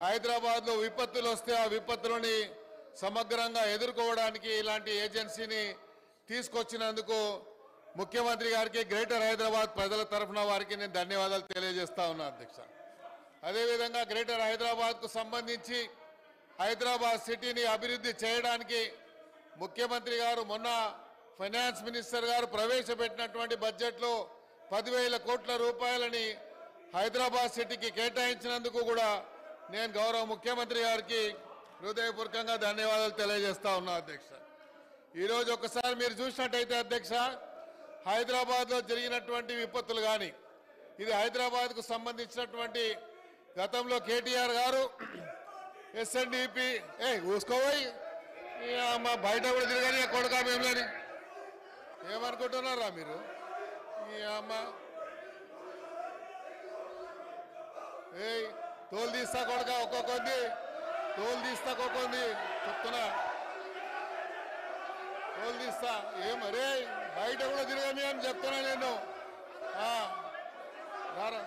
హైదరాబాద్లో విపత్తులు వస్తే ఆ విపత్తులని సమగ్రంగా ఎదుర్కోవడానికి ఇలాంటి ఏజెన్సీని తీసుకొచ్చినందుకు ముఖ్యమంత్రి గారికి గ్రేటర్ హైదరాబాద్ ప్రజల తరఫున వారికి నేను ధన్యవాదాలు తెలియజేస్తా ఉన్నా అధ్యక్ష. అదేవిధంగా గ్రేటర్ హైదరాబాద్కు సంబంధించి హైదరాబాద్ సిటీని అభివృద్ధి చేయడానికి ముఖ్యమంత్రి గారు మొన్న ఫైనాన్స్ మినిస్టర్ గారు ప్రవేశపెట్టినటువంటి బడ్జెట్లో 10,000 కోట్ల రూపాయలని హైదరాబాద్ సిటీకి కేటాయించినందుకు కూడా నేను గౌరవ ముఖ్యమంత్రి గారికి హృదయపూర్వకంగా ధన్యవాదాలు తెలియజేస్తా ఉన్నా అధ్యక్ష. ఈరోజు ఒకసారి మీరు చూసినట్టయితే అధ్యక్ష, హైదరాబాద్లో జరిగినటువంటి విపత్తులు కానీ ఇది హైదరాబాద్కు సంబంధించినటువంటి గతంలో కేటీఆర్ గారు ఎస్ఎన్డిపి ఊసుకోపోయి మా బయట కూడా తిరగని కొడుకా మేములని ఏమనుకుంటున్నారా మీరు? ఈ అమ్మ తోలు తీస్తా కొడుక ఒక్కొక్కంది తోలు తీస్తా ఒక్కొక్కంది చెప్తున్నా తోలు తీస్తా ఏమరే బయట కూడా తిరగని అని చెప్తున్నా నేను. రారా